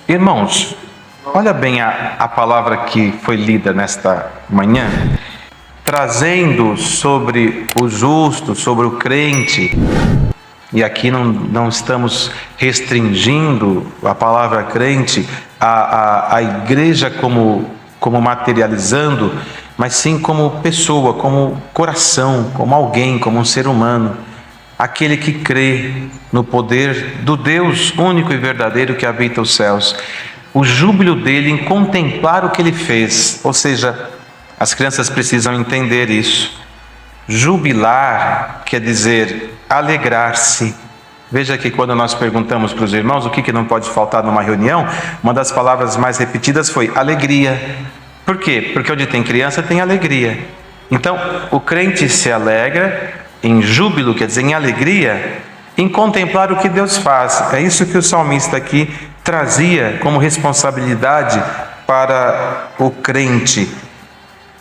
Irmãos, olha bem a palavra que foi lida nesta manhã, trazendo sobre o justo, sobre o crente, e aqui não estamos restringindo a palavra crente à igreja como materializando, mas sim como pessoa, como coração, como alguém, como um ser humano. Aquele que crê no poder do Deus único e verdadeiro que habita os céus. O júbilo dele em contemplar o que ele fez. Ou seja, as crianças precisam entender isso. Jubilar quer dizer alegrar-se. Veja que quando nós perguntamos para os irmãos o que não pode faltar numa reunião, uma das palavras mais repetidas foi alegria. Por quê? Porque onde tem criança tem alegria. Então, o crente se alegra em júbilo, quer dizer, em alegria, em contemplar o que Deus faz. É isso que o salmista aqui trazia como responsabilidade para o crente.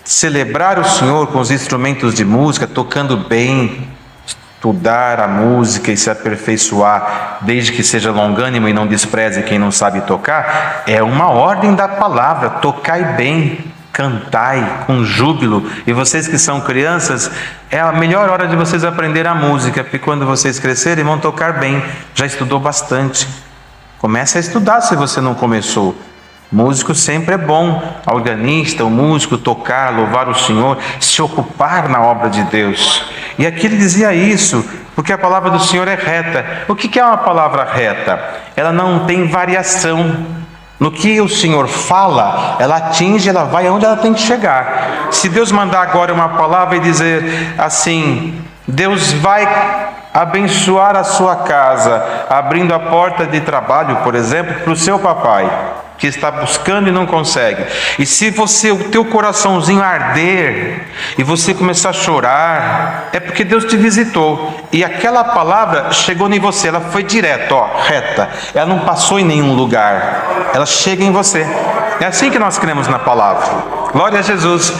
Celebrar o Senhor com os instrumentos de música, tocando bem, estudar a música e se aperfeiçoar, desde que seja longânimo e não despreze quem não sabe tocar, é uma ordem da palavra: tocai bem, cantai com júbilo. E vocês que são crianças, é a melhor hora de vocês aprenderem a música, porque quando vocês crescerem vão tocar bem. Já estudou bastante, comece a estudar se você não começou. Músico sempre é bom, organista, o músico, tocar, louvar o Senhor, se ocupar na obra de Deus. E aqui ele dizia isso, porque a palavra do Senhor é reta. O que é uma palavra reta? Ela não tem variação. No que o Senhor fala, ela atinge, ela vai aonde ela tem que chegar. Se Deus mandar agora uma palavra e dizer assim: Deus vai abençoar a sua casa, abrindo a porta de trabalho, por exemplo, para o seu papai, que está buscando e não consegue. E se o teu coraçãozinho arder e você começar a chorar, é porque Deus te visitou. E aquela palavra chegou em você, ela foi direta, reta. Ela não passou em nenhum lugar. Ela chega em você. É assim que nós cremos na palavra. Glória a Jesus.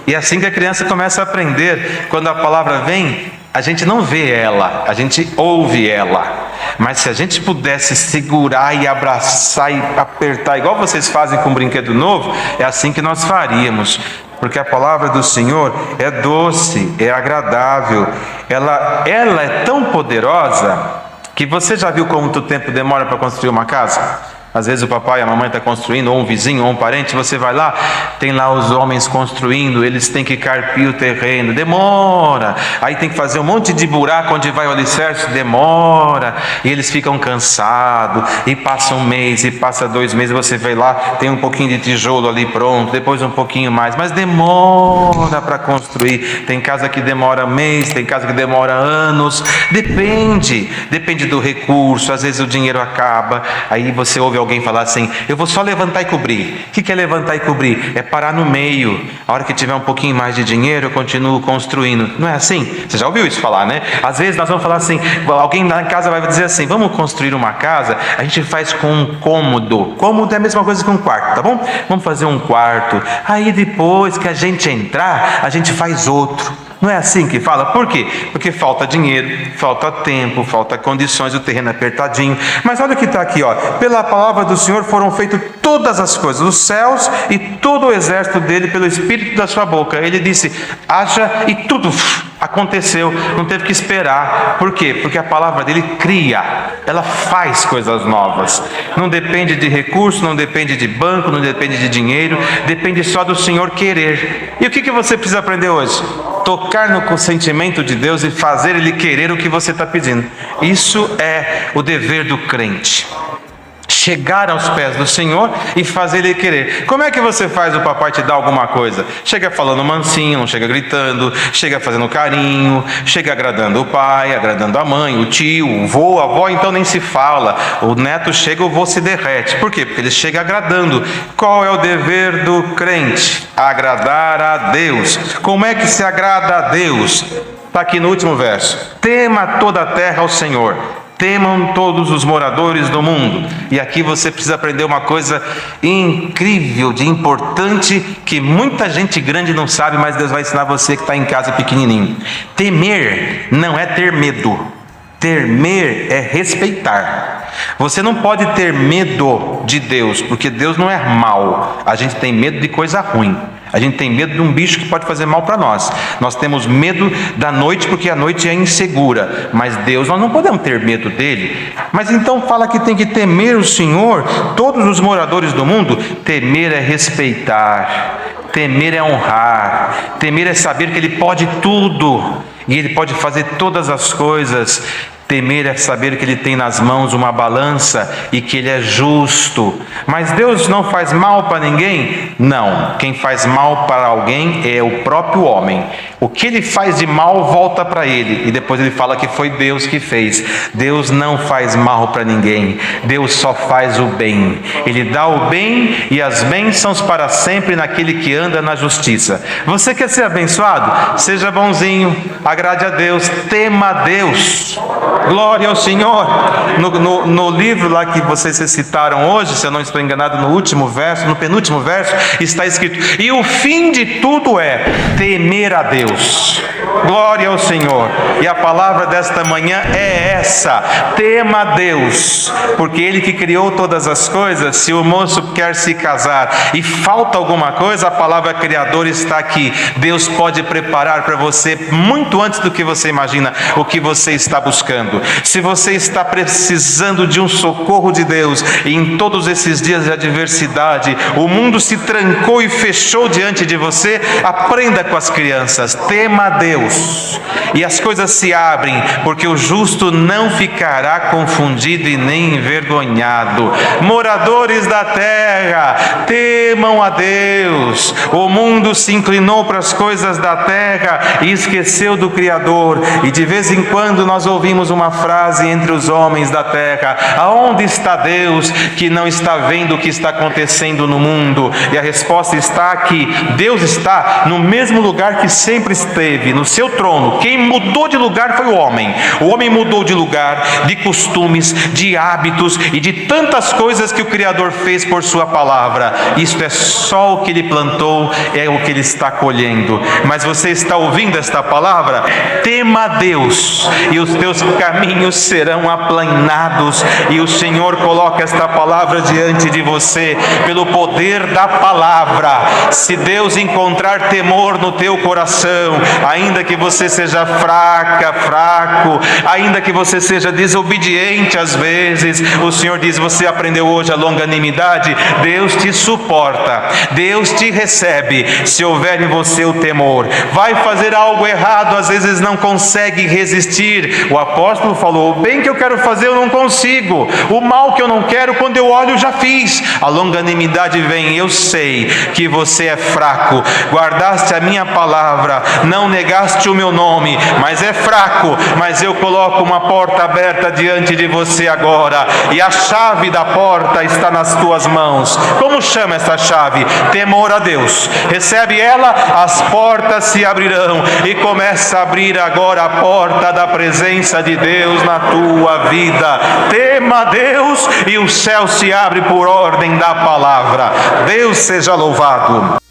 E é assim que a criança começa a aprender. Quando a palavra vem, a gente não vê ela, a gente ouve ela. Mas se a gente pudesse segurar e abraçar e apertar, igual vocês fazem com um brinquedo novo, é assim que nós faríamos. Porque a palavra do Senhor é doce, é agradável. Ela é tão poderosa que você já viu quanto tempo demora para construir uma casa? Às vezes o papai e a mamãe estão construindo, ou um vizinho, ou um parente, você vai lá, tem lá os homens construindo, eles têm que carpir o terreno, demora. Aí tem que fazer um monte de buraco onde vai o alicerce, demora. E eles ficam cansados, e passa um mês, e passa 2 meses, você vai lá, tem um pouquinho de tijolo ali pronto, depois um pouquinho mais, mas demora para construir. Tem casa que demora mês, tem casa que demora anos, depende do recurso, às vezes o dinheiro acaba, aí você ouve alguém falar assim: eu vou só levantar e cobrir. O que é levantar e cobrir? É parar no meio. A hora que tiver um pouquinho mais de dinheiro, eu continuo construindo. Não é assim? Você já ouviu isso falar, né? Às vezes nós vamos falar assim, alguém lá em casa vai dizer assim: vamos construir uma casa, a gente faz com um cômodo. Cômodo é a mesma coisa que um quarto, tá bom? Vamos fazer um quarto. Aí depois que a gente entrar, a gente faz outro. Não é assim que fala? Por quê? Porque falta dinheiro, falta tempo, falta condições, o terreno é apertadinho. Mas olha o que está aqui, pela palavra do Senhor foram feitas todas as coisas, os céus e todo o exército dele pelo Espírito da sua boca. Ele disse: haja, e tudo aconteceu, não teve que esperar. Por quê? Porque a palavra dele cria, ela faz coisas novas. Não depende de recurso, não depende de banco, não depende de dinheiro, depende só do Senhor querer. E o que você precisa aprender hoje? Tocar no consentimento de Deus e fazer Ele querer o que você está pedindo. Isso é o dever do crente. Chegar aos pés do Senhor e fazer Ele querer. Como é que você faz o papai te dar alguma coisa? Chega falando mansinho, não chega gritando, chega fazendo carinho, chega agradando o pai, agradando a mãe, o tio, o vô, a avó, então nem se fala. O neto chega, o vô se derrete. Por quê? Porque ele chega agradando. Qual é o dever do crente? Agradar a Deus. Como é que se agrada a Deus? Está aqui no último verso: tema toda a terra ao Senhor, temam todos os moradores do mundo. E aqui você precisa aprender uma coisa incrível, de importante, que muita gente grande não sabe, mas Deus vai ensinar você que está em casa pequenininho. Temer não é ter medo. Temer é respeitar. Você não pode ter medo de Deus, porque Deus não é mau. A gente tem medo de coisa ruim. A gente tem medo de um bicho que pode fazer mal para nós. Nós temos medo da noite porque a noite é insegura. Mas Deus, nós não podemos ter medo dele. Mas então fala que tem que temer o Senhor, todos os moradores do mundo. Temer é respeitar. Temer é honrar. Temer é saber que Ele pode tudo. E Ele pode fazer todas as coisas. Temer é saber que Ele tem nas mãos uma balança e que Ele é justo. Mas Deus não faz mal para ninguém? Não. Quem faz mal para alguém é o próprio homem. O que ele faz de mal volta para ele. E depois ele fala que foi Deus que fez. Deus não faz mal para ninguém. Deus só faz o bem. Ele dá o bem e as bênçãos para sempre naquele que anda na justiça. Você quer ser abençoado? Seja bonzinho, agrade a Deus, tema a Deus. Glória ao Senhor. No livro lá que vocês citaram hoje, se eu não estou enganado, no último verso, no penúltimo verso, está escrito: e o fim de tudo é temer a Deus. Glória ao Senhor. E a palavra desta manhã é essa: tema a Deus, porque Ele que criou todas as coisas. Se o moço quer se casar e falta alguma coisa, a palavra criadora está aqui. Deus pode preparar para você muito antes do que você imagina o que você está buscando. Se você está precisando de um socorro de Deus, e em todos esses dias de adversidade o mundo se trancou e fechou diante de você, aprenda com as crianças, tema a Deus, e as coisas se abrem, porque o justo não ficará confundido e nem envergonhado. Moradores da terra, temam a Deus. O mundo se inclinou para as coisas da terra e esqueceu do Criador. E de vez em quando nós ouvimos uma frase entre os homens da terra: aonde está Deus que não está vendo o que está acontecendo no mundo? E a resposta está aqui: Deus está no mesmo lugar que sempre esteve, no seu trono. Quem mudou de lugar foi o homem. O homem mudou de lugar, de costumes, de hábitos e de tantas coisas que o Criador fez por sua palavra. Isto é só o que Ele plantou, é o que Ele está colhendo. Mas você está ouvindo esta palavra? Tema a Deus e os teus caminhos serão aplanados. E o Senhor coloca esta palavra diante de você pelo poder da palavra. Se Deus encontrar temor no teu coração, ainda que você seja fraco, ainda que você seja desobediente às vezes, o Senhor diz: você aprendeu hoje a longanimidade? Deus te suporta, Deus te recebe, se houver em você o temor. Vai fazer algo errado, às vezes não consegue resistir. O apóstolo falou: o bem que eu quero fazer eu não consigo, o mal que eu não quero, quando eu olho eu já fiz. A longanimidade vem: eu sei que você é fraco, guardaste a minha palavra, não negaste o meu nome, mas é fraco. Mas eu coloco uma porta aberta diante de você agora, e a chave da porta está nas tuas mãos. Como chama essa chave? Temor a Deus. Recebe ela, as portas se abrirão, e começa a abrir agora a porta da presença de Deus na tua vida. Tema a Deus e o céu se abre por ordem da palavra. Deus seja louvado.